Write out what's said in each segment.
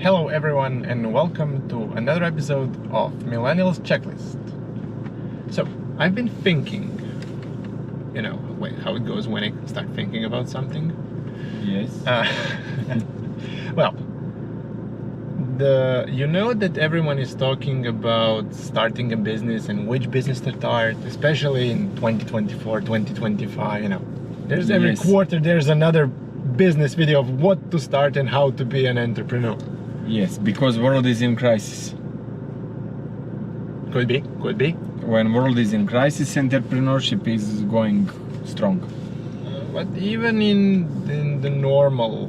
Hello everyone and welcome to another episode of Millenialz Checklist. So, I've been thinking, how it goes when I start thinking about something. Yes. Well, that everyone is talking about starting a business and which business to start, especially in 2024, 2025, There's every Yes. quarter there's another business video of what to start and how to be an entrepreneur. Yes, because world is in crisis. Could be. When world is in crisis, entrepreneurship is going strong. But even in the normal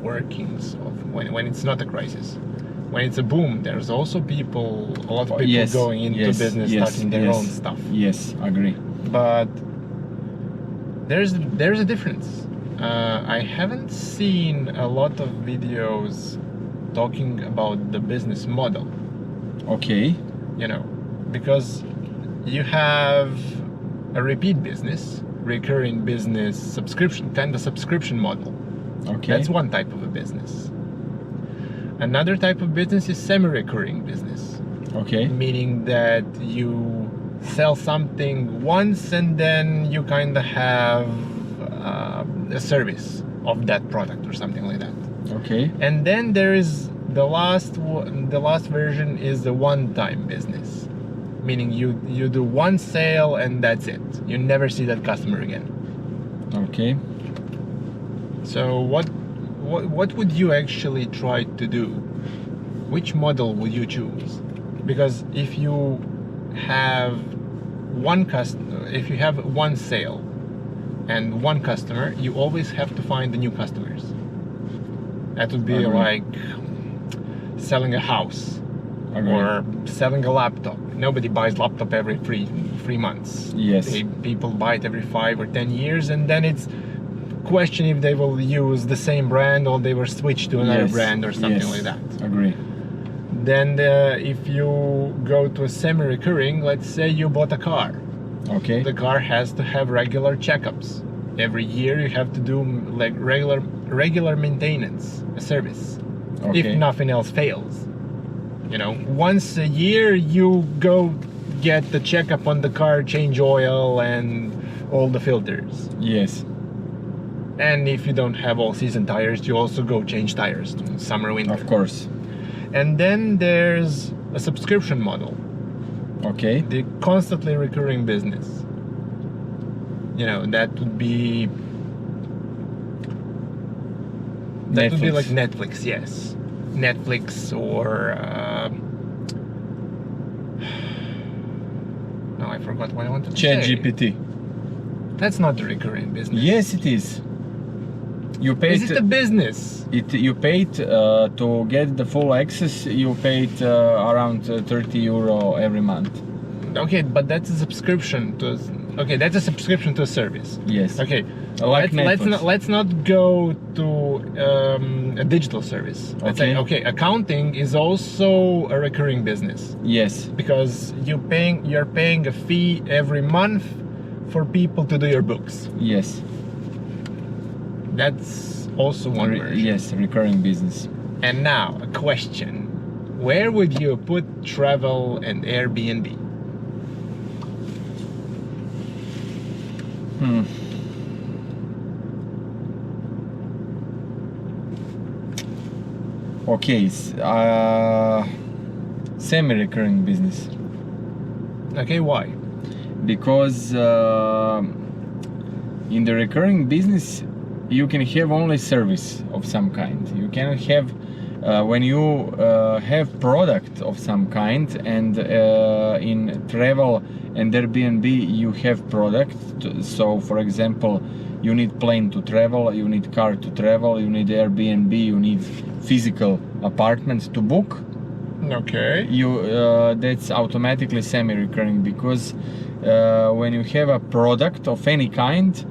workings of when it's not a crisis, when it's a boom, there's also a lot of people going into business, starting their own stuff. Yes, agree. But there's a difference. I haven't seen a lot of videos talking about the business model. Okay. Because you have a repeat business, recurring business, subscription model. Okay. That's one type of a business. Another type of business is semi-recurring business. Okay. Meaning that you sell something once and then you kind of have a service of that product or something like that. Okay. And then there is the last version is the one-time business, meaning you do one sale and that's it. You never see that customer again. Okay. So what would you actually try to do? Which model would you choose? Because if you have one sale and one customer, you always have to find the new customers. That would be like selling a house or selling a laptop. Nobody buys laptop every three months. Yes. People buy it every 5 or 10 years, and then it's question if they will use the same brand or they will switch to another brand or something like that. Agree. Then if you go to a semi-recurring, let's say you bought a car. Okay. The car has to have regular checkups. Every year you have to do like regular maintenance, a service. Okay. If nothing else fails. Once a year you go get the checkup on the car, change oil and all the filters. Yes. And if you don't have all season tires, you also go change tires, summer, winter. Of course. And then there's a subscription model. Okay. The constantly recurring business. That would be like Netflix, yes. Netflix or no, I forgot what I wanted to say. ChatGPT. That's not the recurring business. Yes, it is. You paid. Is it a business? You paid to get the full access. You paid around €30 every month. Okay, but that's a subscription to. Okay, that's a subscription to a service. Yes. Okay. Like let's not go to a digital service. Let's say accounting is also a recurring business. Yes. Because you're paying a fee every month for people to do your books. Yes. That's also one version. Yes, recurring business. And now a question: where would you put travel and Airbnb? Okay, semi-recurring business. Okay, why? Because in the recurring business you can have only service of some kind. You cannot have when you have product of some kind, and in travel and Airbnb you have product. So for example, you need plane to travel, you need car to travel, you need Airbnb, you need physical apartments to book. Okay. That's automatically semi-recurring, because when you have a product of any kind,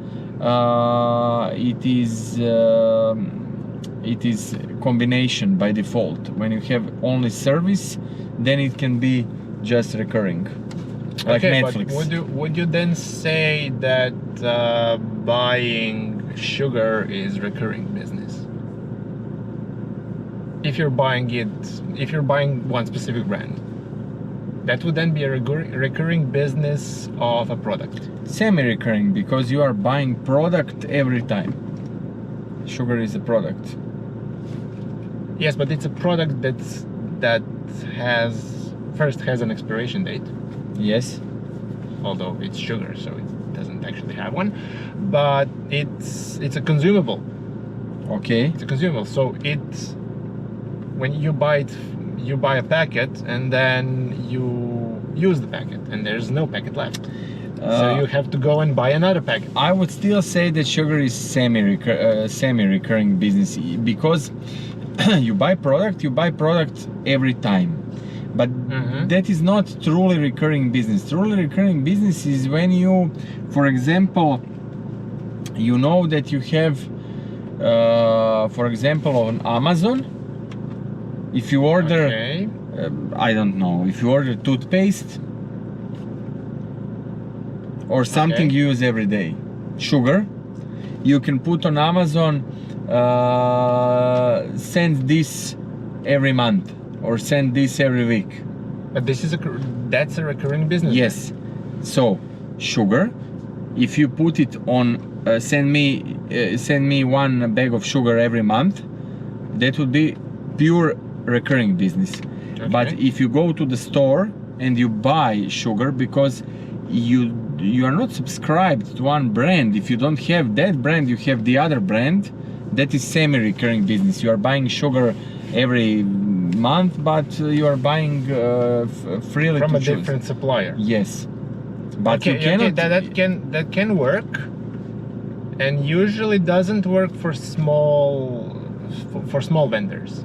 it is combination by default. When you have only service, then it can be just recurring, like Netflix. But would you then say that buying sugar is recurring business? if you're buying one specific brand, that would then be a recurring business of a product. Semi-recurring, because you are buying product every time. Sugar is a product. Yes, but it's a product that has an expiration date. Yes. Although it's sugar, so it doesn't actually have one. But it's a consumable. Okay. It's a consumable. So when you buy it, you buy a packet and then you use the packet, and there's no packet left. So you have to go and buy another packet. I would still say that sugar is semi-recurring business, because you buy product every time. But that is not truly recurring business. Truly recurring business is when you, for example, you know that you have, for example, on Amazon, if you order, Okay. I don't know, if you order toothpaste or something Okay. you use every day, sugar, you can put on Amazon, send this every month or send this every week. But that's a recurring business. Yes. So sugar, if you put it on, send me one bag of sugar every month, that would be pure recurring business. Okay. But if you go to the store and you buy sugar, because you are not subscribed to one brand, if you don't have that brand, you have the other brand, that is semi-recurring business. You are buying sugar every month, but you are buying freely from to a choose. different supplier. Yes, but Okay, you cannot. that can work, and usually doesn't work for small vendors.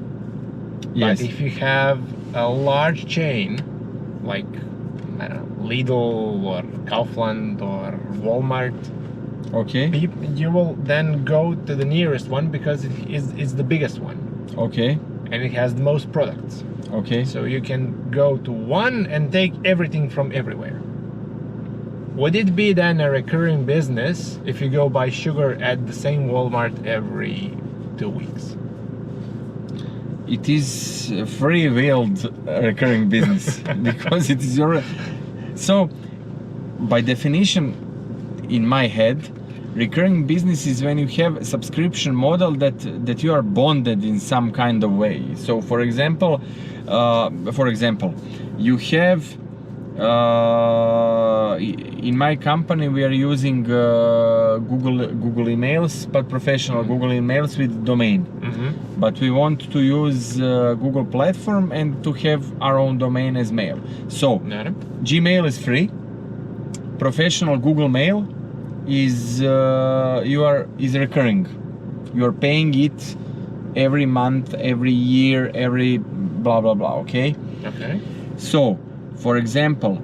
Yes. But if you have a large chain, like, I don't know, Lidl or Kaufland or Walmart, Okay. you will then go to the nearest one because it's the biggest one Okay. and it has the most products. Okay. So you can go to one and take everything from everywhere. Would it be then a recurring business if you go buy sugar at the same Walmart every 2 weeks? It is a free-willed recurring business because it is your. So, by definition, in my head, recurring business is when you have a subscription model that you are bonded in some kind of way. So, for example, you have. In my company, we are using Google emails, but professional Google emails with domain. But we want to use Google platform and to have our own domain as mail. So Gmail is free. Professional Google Mail is recurring. You are paying it every month, every year, every blah blah blah. Okay. Okay. So, for example,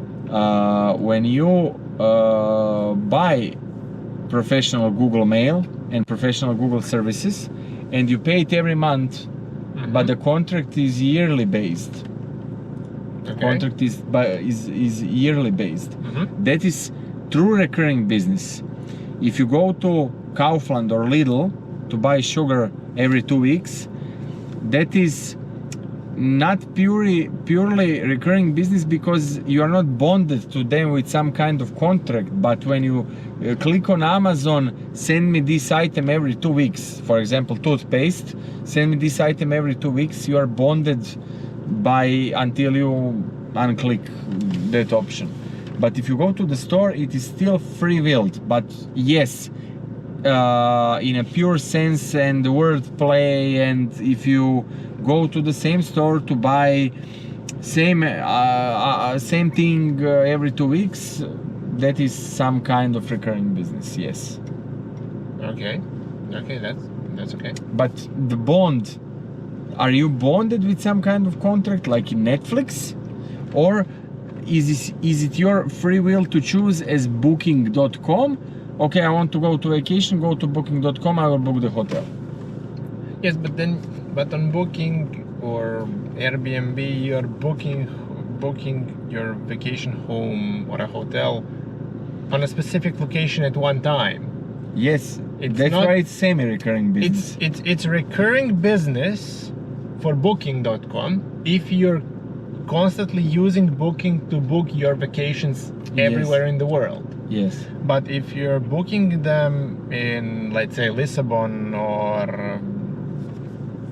when you buy professional Google Mail and professional Google services, and you pay it every month, but the contract is yearly based. The contract is yearly based. That is true recurring business. If you go to Kaufland or Lidl to buy sugar every 2 weeks, that is not purely recurring business because you are not bonded to them with some kind of contract. But when you click on Amazon, send me this item every 2 weeks, for example toothpaste, send me this item every 2 weeks, you are bonded until you unclick that option. But if you go to the store, it is still free-willed. But yes, in a pure sense and word play, and if you go to the same store to buy same thing every 2 weeks, that is some kind of recurring business. Yes. Okay, that's okay. But the bond, are you bonded with some kind of contract like in Netflix, or is it your free will to choose as booking.com? Okay, I want to go to vacation, go to booking.com, I will book the hotel. Yes, but on Booking or Airbnb, you're booking your vacation home or a hotel on a specific location at one time. Yes, that's why it's semi-recurring business. It's recurring business for booking.com if you're constantly using Booking to book your vacations everywhere in the world. Yes. But if you're booking them in, let's say, Lisbon or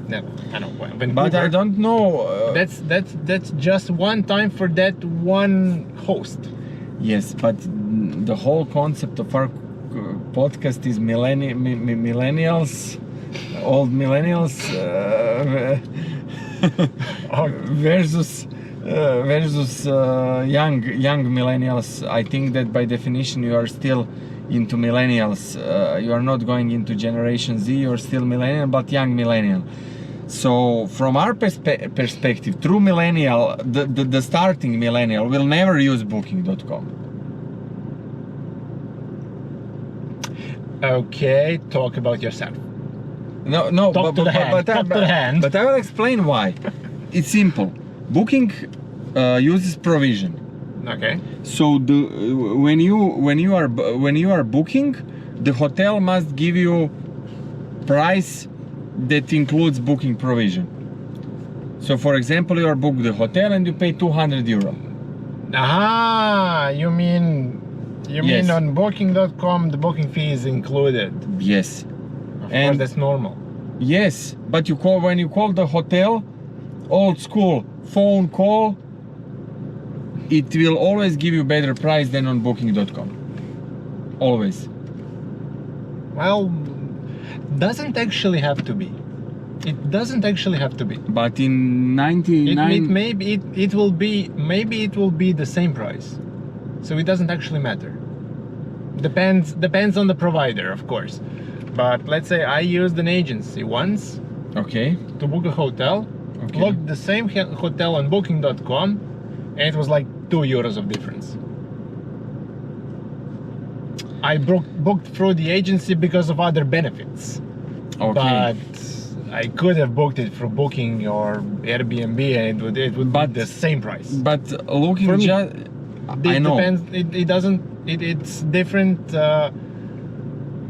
no, I don't know, Vancouver, But I don't know. that's just one time for that one host. Yes, but the whole concept of our podcast is millennials, old millennials versus young millennials. I think that by definition you are still into millennials. You are not going into Generation Z. You are still millennial, but young millennial. So from our perspective, true millennial, the starting millennial will never use booking.com. Okay, talk about yourself. No, Talk to the hand. But I will explain why. It's simple. Booking uses provision. Okay. So when you are booking, the hotel must give you price that includes booking provision. So for example, you are booked the hotel and you pay 200 euro. Ah, you mean Yes. on booking.com the booking fee is included? Yes. Of And- course, that's normal. Yes, but when you call the hotel, old school phone call, it will always give you better price than on booking.com. Always. Well, doesn't actually have to be. It doesn't actually have to be. But in 99 Maybe it will be the same price. So it doesn't actually matter. Depends on the provider, of course. But let's say I used an agency once Okay. to book a hotel. Okay. Looked the same hotel on booking.com and it was like 2 euros of difference. I booked through the agency because of other benefits. Okay. But I could have booked it through Booking or Airbnb and it would But- be the same price. But looking For me, just, I It know. depends. It doesn't. It's different.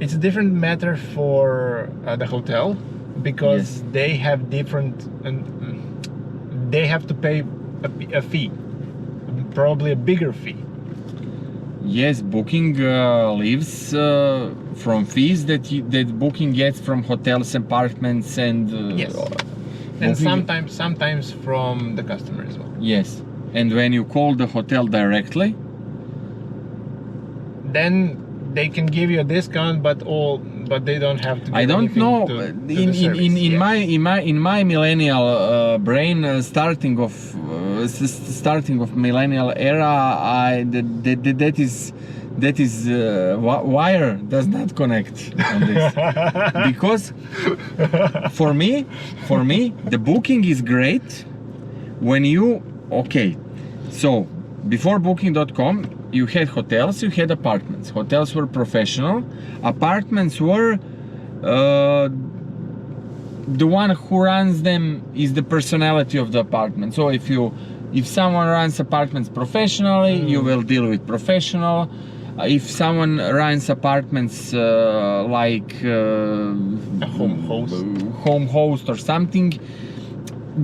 It's a different matter for the hotel because Yes. they have different. They have to pay a fee, probably a bigger fee. Yes, Booking lives from fees that Booking gets from hotels, apartments, and Yes. And Booking- sometimes from the customer as well. Yes, and when you call the hotel directly, Then they can give you a discount, but they don't have to. Give I don't anything know. to in the service. Yes. in my millennial brain, starting of millennial era, that is wire does not connect on this because for me the booking is great when you so before booking.com you had hotels, you had apartments. Hotels were professional, apartments were the one who runs them is the personality of the apartment. So if someone runs apartments professionally, you will deal with professional. If someone runs apartments like A home host. or something,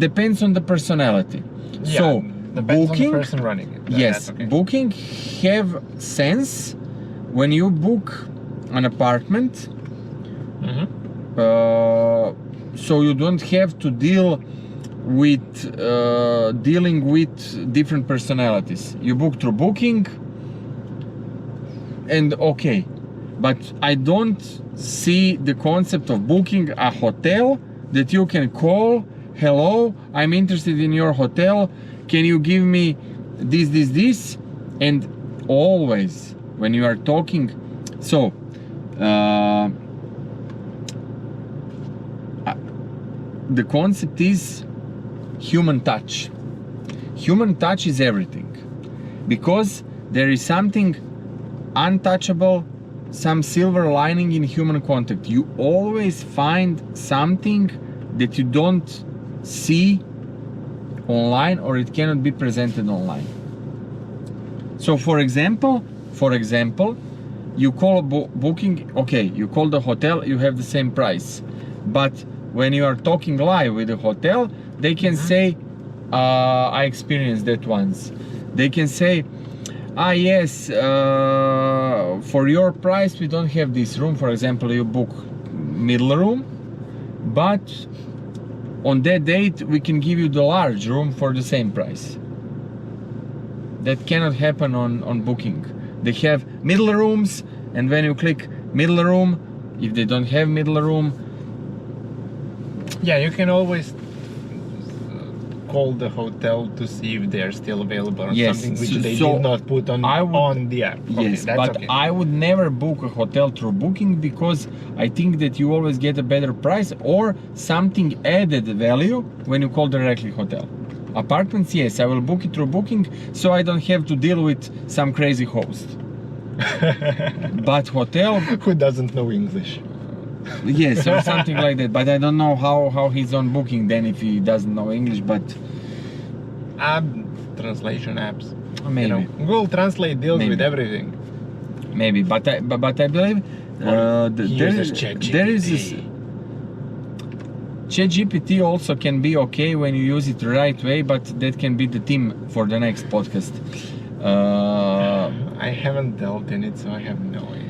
depends on the personality. Yeah, So depends booking, on the person running it. yes, That's okay. booking have sense when you book an apartment. Mhm. So you don't have to deal with dealing with different personalities. You book through Booking, and okay, but I don't see the concept of booking a hotel that you can call. Hello, I'm interested in your hotel. Can you give me this? And always when you are talking, so. The concept is human touch. Human touch is everything because there is something untouchable, some silver lining in human contact. You always find something that you don't see online or it cannot be presented online. So for example, you call Booking, okay, you call the hotel, you have the same price, but when you are talking live with the hotel, they can say, I experienced that once. They can say, yes, for your price we don't have this room. For example, you book middle room, but on that date we can give you the large room for the same price. That cannot happen on booking. They have middle rooms, and when you click middle room, if they don't have middle room, yeah, you can always call the hotel to see if they're still available or yes, something which so, they did not put on the app. Yes, okay, but okay. I would never book a hotel through booking, because I think that you always get a better price or something added value when you call directly hotel. Apartments, yes, I will book it through booking, so I don't have to deal with some crazy host. But hotel, who doesn't know English? yes, or something like that. But I don't know how he's on booking then if he doesn't know English. But translation apps. Maybe. You know, Google Translate deals Maybe. with everything. Maybe, but I believe there is this. ChatGPT also can be okay when you use it the right way, but that can be the theme for the next podcast. I haven't delved in it, so I have no idea.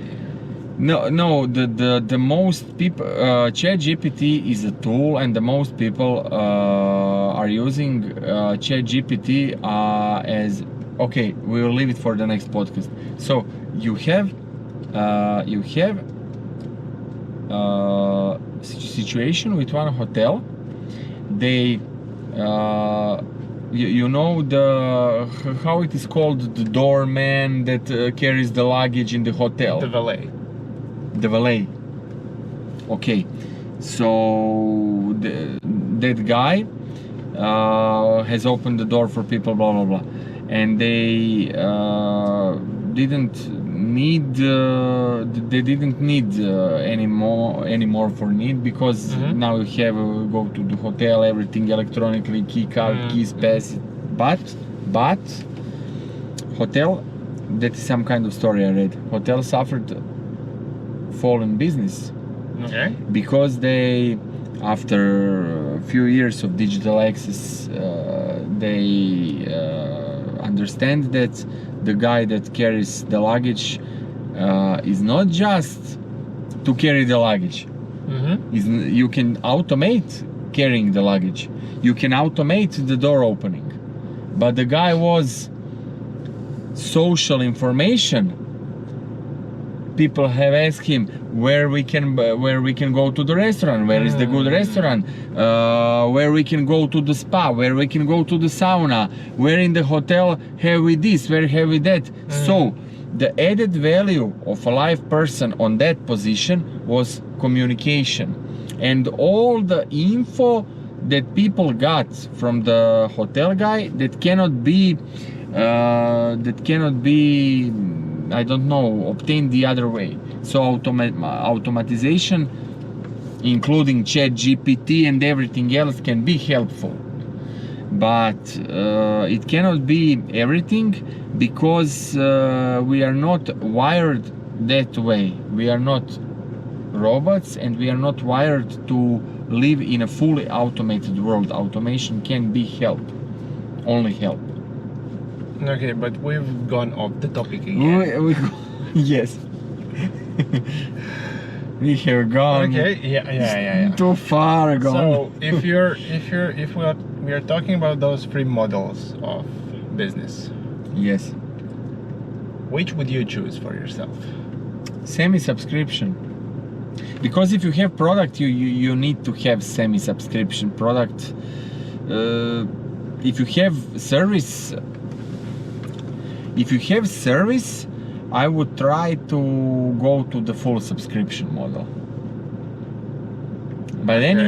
No, the most people, ChatGPT is a tool, and the most people are using ChatGPT as, okay, we will leave it for the next podcast. So you have situation with one hotel. They you know how it is called, the doorman that carries the luggage in the hotel, The valet. the valet. Okay, so that guy has opened the door for people, blah blah blah, and they didn't need anymore for need, because now you have go to the hotel, everything electronically, key card, keys, pass it. But hotel, that is some kind of story I read. Hotel suffered fall in business. Okay. Because they, after a few years of digital access, they understand that the guy that carries the luggage is not just to carry the luggage. You can automate carrying the luggage. You can automate the door opening. But the guy was social information. People have asked him where we can go to the restaurant, where is the good restaurant, where we can go to the spa, where we can go to the sauna, where in the hotel have we this, where have we that. So the added value of a live person on that position was communication, and all the info that people got from the hotel guy that cannot be I don't know, obtained the other way. So automatization, including ChatGPT and everything else, can be helpful, but it cannot be everything, because we are not wired that way. We are not robots, and we are not wired to live in a fully automated world. Automation can be help, only help. Okay, but we've gone off the topic again. Yes. We have gone. Okay, yeah. Too far gone. So if we are talking about those three models of business, yes, which would you choose for yourself? Semi-subscription. Because if you have product, you need to have semi-subscription product. If you have service, I would try to go to the full subscription model. But then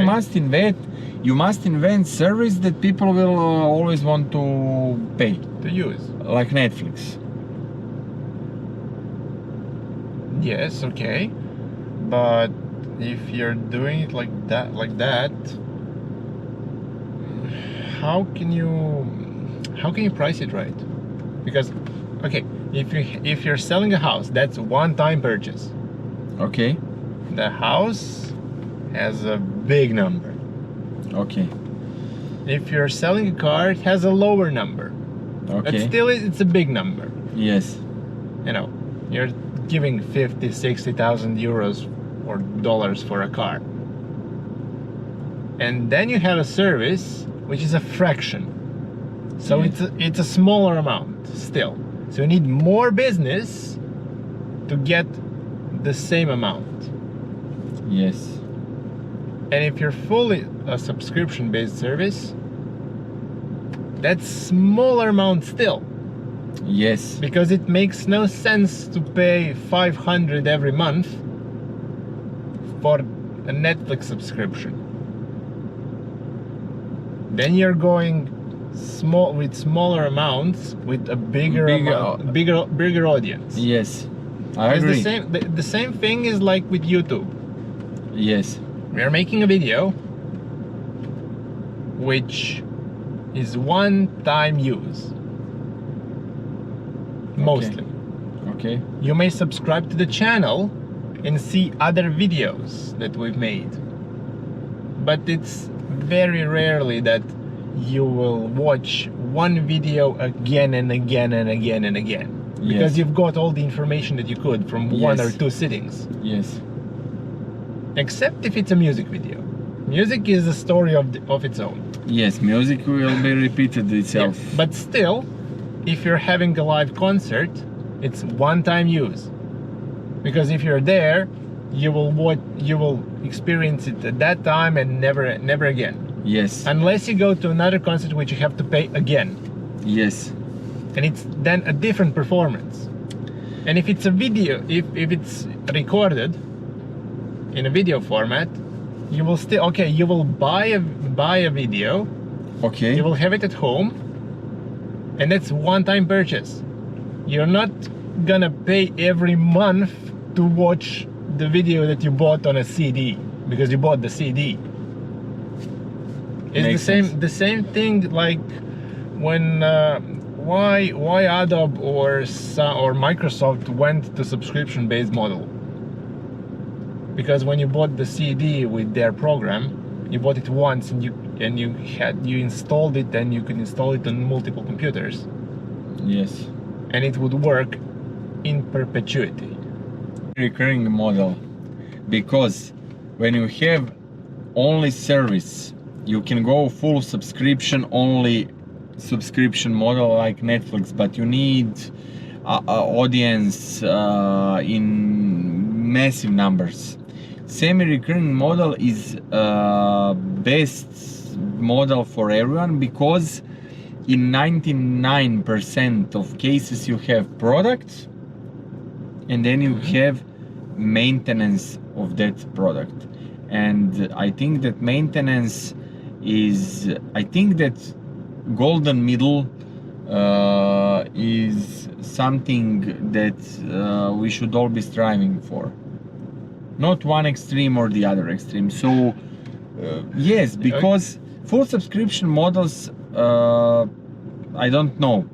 you must invent service that people will always want to pay. To use. Like Netflix. Yes, okay. But if you're doing it like that, how can you price it right? Because, okay, if you're selling a house, that's one-time purchase. Okay. The house has a big number. Okay. If you're selling a car, it has a lower number. But Okay. still, it's a big number. Yes. You know, you're giving 50, 60,000 euros or dollars for a car. And then you have a service, which is a fraction. So Yes. it's a smaller amount still. So you need more business to get the same amount. Yes. And if you're fully a subscription-based service, that's smaller amount still. Yes. Because it makes no sense to pay 500 every month for a Netflix subscription. Then you're going small with smaller amounts with a bigger audience. Yes. I It's agree. the same thing is like with YouTube. Yes. We are making a video which is one-time use. Mostly. Okay. You may subscribe to the channel and see other videos that we've made. But it's very rarely that you will watch one video again and again and again and again. Because Yes. you've got all the information that you could from one Yes. or two sittings. Yes. Except if it's a music video. Music is a story of its own. Yes. Music will be repeated itself. Yeah, but still, if you're having a live concert, it's one-time use. Because if you're there, you will experience it at that time and never again. Yes. Unless you go to another concert which you have to pay again. Yes. And it's then a different performance. And if it's a video, if it's recorded in a video format, you will still, okay, you will buy a video, Okay. you will have it at home, and that's one-time purchase. You're not gonna pay every month to watch the video that you bought on a CD because you bought the CD. It's Makes sense. the same thing like when why Adobe or Microsoft went to subscription-based model. Because when you bought the CD with their program, you bought it once and you installed it, and you could install it on multiple computers, Yes. and it would work in perpetuity. Recurring model, because when you have only service, you can go full subscription, only subscription model like Netflix, but you need audience in massive numbers. Semi-recurring model is best model for everyone, because in 99% of cases you have product, and then you have maintenance of that product. And I think that maintenance is, I think that golden middle is something that we should all be striving for. Not one extreme or the other extreme. So yes, because full subscription models, I don't know.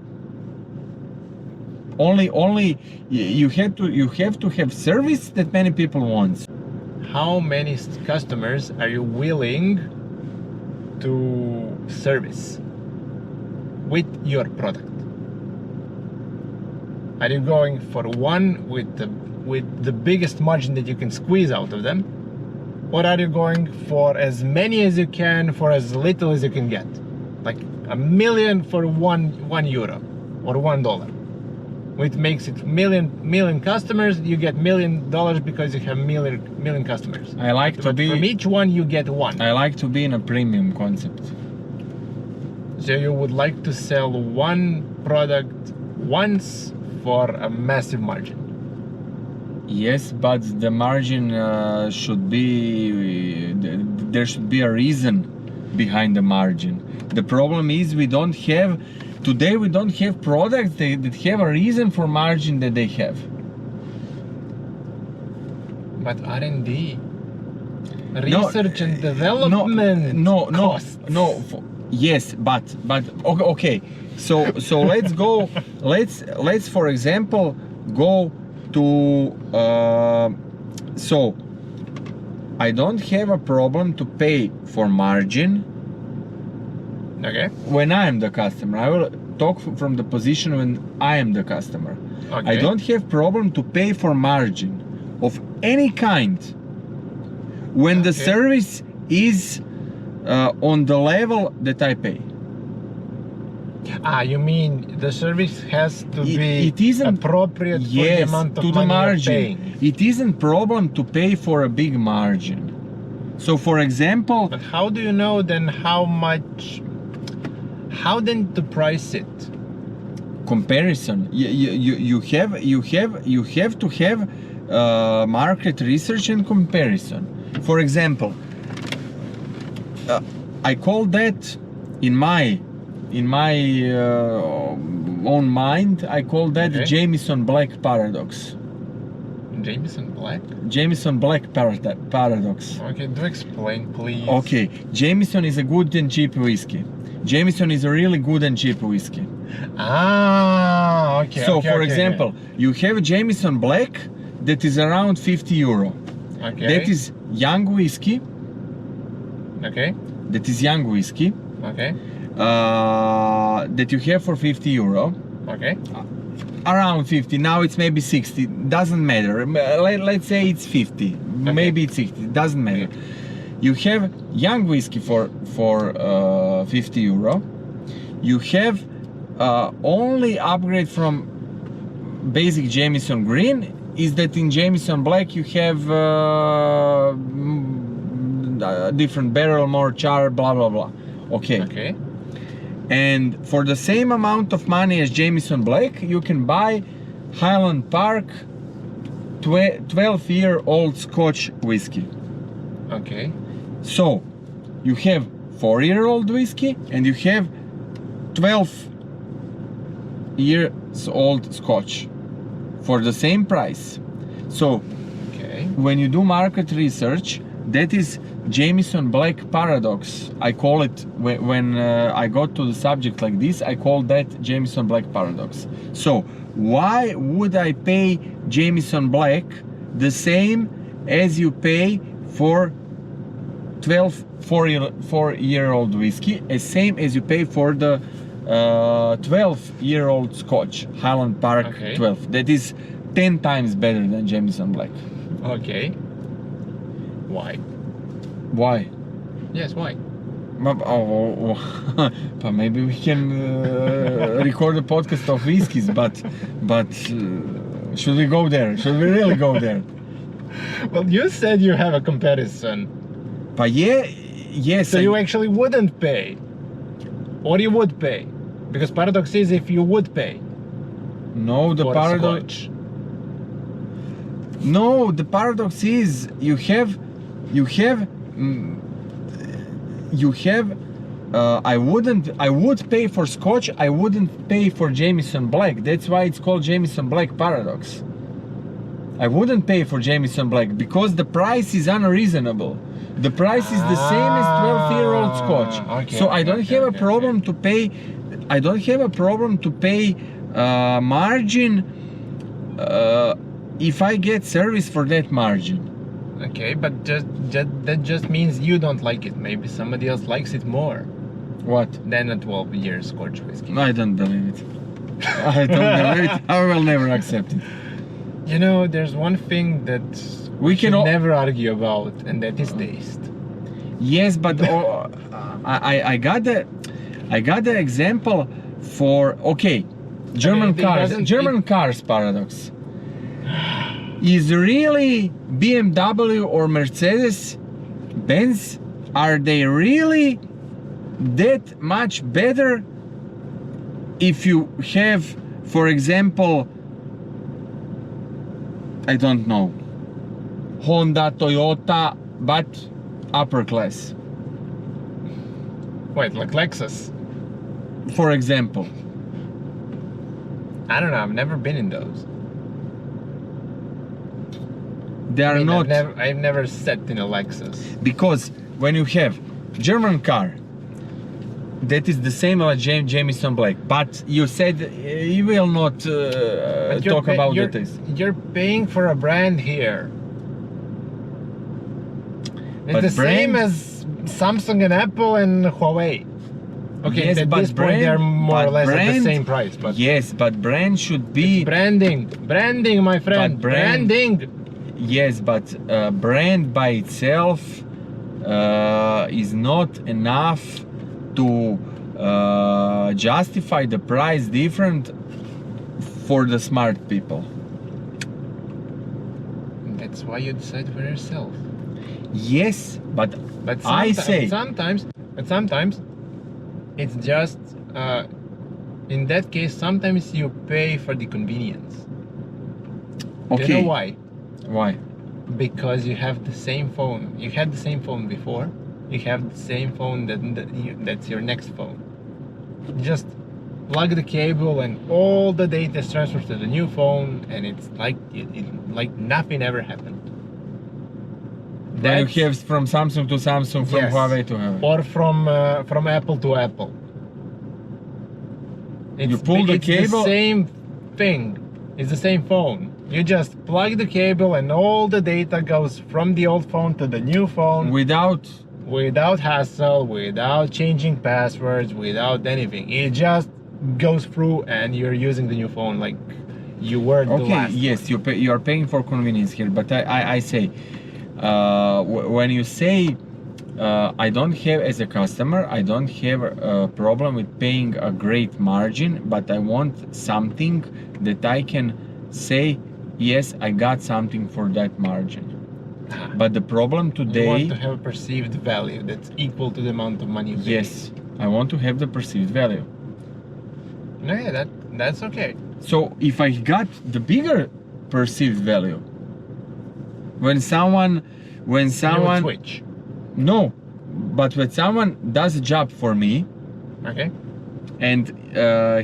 Only you have to have service that many people want. How many customers are you willing to service with your product? Are you going for one with the biggest margin that you can squeeze out of them? Or are you going for as many as you can for as little as you can get? Like $1 million for one euro or $1. Which makes it million customers, you get $1 million because you have million customers. I like to be, from each one you get one. I like to be in a premium concept. So you would like to sell one product once for a massive margin. Yes, but the margin should be, there should be a reason behind the margin. The problem is we don't have products that have a reason for margin that they have. But R&D, research and development costs. Yes, but okay. So let's go. Let's for example go to. So I don't have a problem to pay for margin Okay. when I am the customer. I will talk from the position when I am the customer. Okay. I don't have problem to pay for margin of any kind when the Okay. service is on the level that I pay. Ah, you mean the service has to It- be it isn't- appropriate for the Yes, amount of to the money you're margin. paying. It isn't problem to pay for a big margin. So for example, But how do you know then how much? How then to price it? comparison. You have to have market research and comparison. For example, I call that in my own mind, I call that Okay. Jameson Black paradox. Jameson Black? Jameson Black paradox. Okay, do explain, please. Okay, Jameson is a good and cheap whiskey. Jameson is a really good and cheap whiskey. Ah, okay. So okay, for okay, example, you have Jameson Black that is around 50 euro. Okay. That is young whiskey. Okay. That is young whiskey Okay. that you have for 50 euro. Okay. Around 50. Now it's maybe 60. Doesn't matter. Let's say it's 50. Maybe it's 60. Doesn't matter. Okay. You have young whiskey for 50 euro. You have only upgrade from basic Jameson Green is that in Jameson Black you have different barrel, more char, blah blah blah. Okay. Okay. And for the same amount of money as Jameson Black, you can buy Highland Park 12-year-old Scotch whiskey. Okay. So you have 4-year-old whiskey and you have 12 years old Scotch for the same price. So Okay. when you do market research, that is Jameson Black paradox. I call it when I got to the subject like this, I call that Jameson Black paradox. So why would I pay Jameson Black the same as you pay for 4-year-old whiskey, as same as you pay for the 12-year-old Scotch, Highland Park Okay. 12. That is 10 times better than Jameson Black. Okay. Why? Why? Yes, why? But maybe we can record a podcast of whiskeys, but should we go there? Should we really go there? Well, you said you have a comparison. But yeah, yes. So you actually wouldn't pay. Or you would pay. Because paradox is if you would pay. No, the for a paradox. Scotch. No, the paradox is you have. I would pay for Scotch. I wouldn't pay for Jameson Black. That's why it's called Jameson Black paradox. I wouldn't pay for Jameson Black because the price is unreasonable. The price is the same as 12-year-old Scotch. Okay, So I don't okay, have a okay, problem to pay. I don't have a problem to pay margin if I get service for that margin. Okay, but that just means you don't like it. Maybe somebody else likes it more What? than a 12-year Scotch whiskey. I don't believe it. I don't believe it. I will never accept it. You know, there's one thing that We can should all- never argue about, and that is taste. Yes, but I got the example for German it cars. doesn't- German cars paradox. Is really BMW or Mercedes Benz, are they really that much better if you have, for example, I don't know, Honda, Toyota, but upper class, Wait, like Lexus? for example? I don't know, I've never been in those. They are not, I've never sat in a Lexus. because when you have German car that is the same as Jameson Black, but you said you will not But you're talk pay- about the you're- taste. You're paying for a brand here. It's the same as Samsung and Apple and Huawei. Okay, yes, at but this point they're more or less at the same price. But yes, but brand should be it's branding, my friend. But branding. Branding. Yes, but brand by itself is not enough to justify the price different for the smart people. That's why you decide for yourself. Yes, but I say sometimes it's just in that case sometimes you pay for the convenience. okay. Do you know why? Why? Because you have the same phone. You had the same phone before. You have the same phone that's your next phone. Just plug the cable and all the data is transferred to the new phone, and it's like like nothing ever happened. When you have from Samsung to Samsung, from Yes. Huawei to Huawei. Or from Apple to Apple. You pull the cable. It's the same thing. It's the same phone. You just plug the cable and all the data goes from the old phone to the new phone without hassle, without changing passwords, without anything. It just goes through and you're using the new phone like you were the last yes, one. you are paying for convenience here, but I say when you say I don't have, as a customer, I don't have a problem with paying a great margin, but I want something that I can say, yes, I got something for that margin. But the problem today, you want to have a perceived value that's equal to the amount of money you pay. yes, I want to have the perceived value. No, yeah, that's okay. So if I got the bigger perceived value, when someone You would switch. no, but when someone does a job for me, Okay. and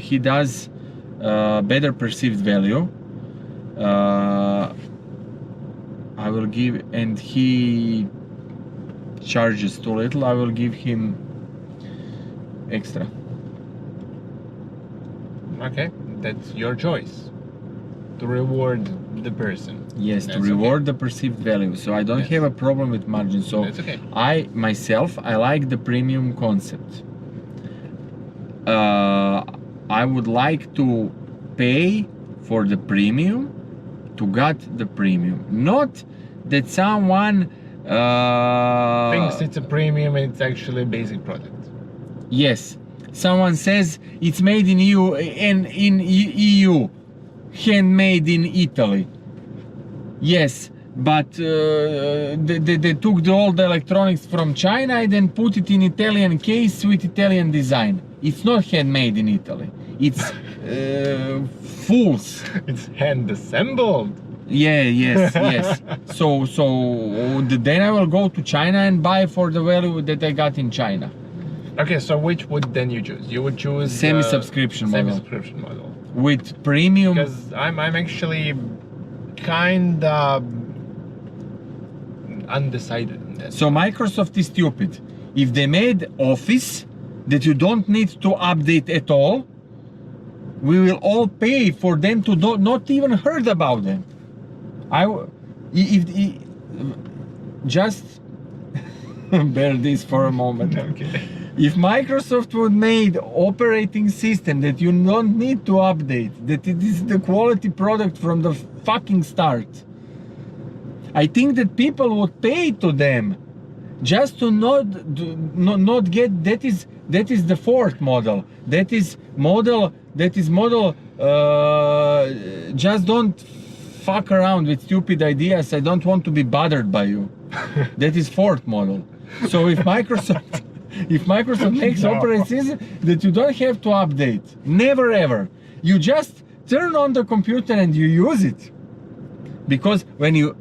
he does better perceived value, I will give, and he charges too little, I will give him extra. Okay, that's your choice. To reward the person. Yes, to That's reward okay. the perceived value. So I don't Yes. have a problem with margin. So That's okay. I myself, I like the premium concept. I would like to pay for the premium to get the premium. Not that someone Thinks it's a premium and it's actually a basic product. yes, someone says it's made in EU and in EU, handmade in Italy. Yes, but they took all the electronics from China and then put it in Italian case with Italian design. It's not handmade in Italy. It's fools. It's hand assembled. Yeah, yes, yes. So then I will go to China and buy for the value that I got in China. Okay, so which would then you choose? You would choose Semi-subscription model. Semi-subscription model. With premium. Because I'm actually kind of undecided on that. So Microsoft is stupid. If they made Office that you don't need to update at all, we will all pay for them to not even heard about them. Just bear this for a moment. Okay. If Microsoft would made operating system that you don't need to update, that it is the quality product from the fucking start, I think that people would pay to them just to not get. That is the fourth model. That is model. Just don't fuck around with stupid ideas. I don't want to be bothered by you. That is fourth model. So if Microsoft makes operating system that you don't have to update, never ever, you just turn on the computer and you use it. Because when you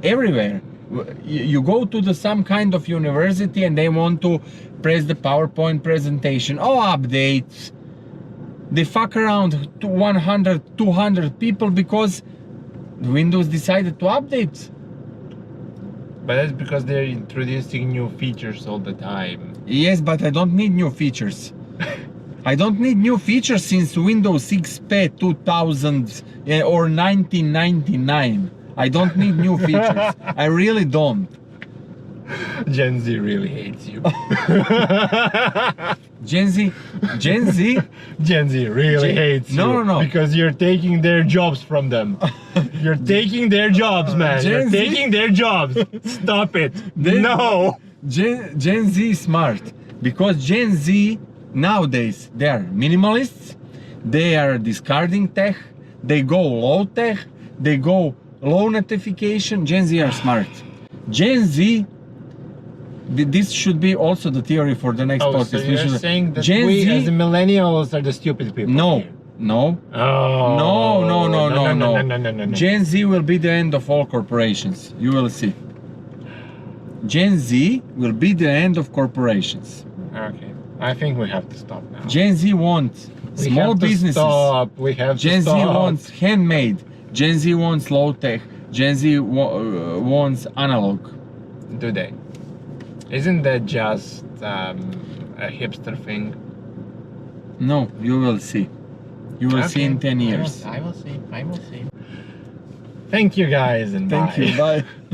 everywhere you go to some kind of university and they want to press the PowerPoint presentation, updates, they fuck around to 100 200 people because Windows decided to update. But that's because they're introducing new features all the time. Yes, but I don't need new features. I don't need new features since Windows XP 2000 or 1999. I don't need new features. I really don't. Gen Z really hates you. Gen Z, Gen Z. Gen Z really hates you. No. Because you're taking their jobs from them. You're taking their jobs, man. Gen You're Z? taking their jobs. Stop it. No. Gen Z is smart because Gen Z nowadays they are minimalists, they are discarding tech, they go low tech, they go low notification. Gen Z are smart. Gen Z, this should be also the theory for the next podcast. So you're saying that Gen we Z, as the millennials are the stupid people? no, here. no. Oh. No. Gen Z will be the end of all corporations. You will see. Gen Z will be the end of corporations. Okay. I think we have to stop now. Gen Z wants small businesses. Stop. We have Gen to Z stop. wants handmade. Gen Z wants low tech. Gen Z wants analog. Do they? Isn't that just a hipster thing? No, you will see. You will see in 10 years. I will see. Thank you guys and Thank bye. you. Bye.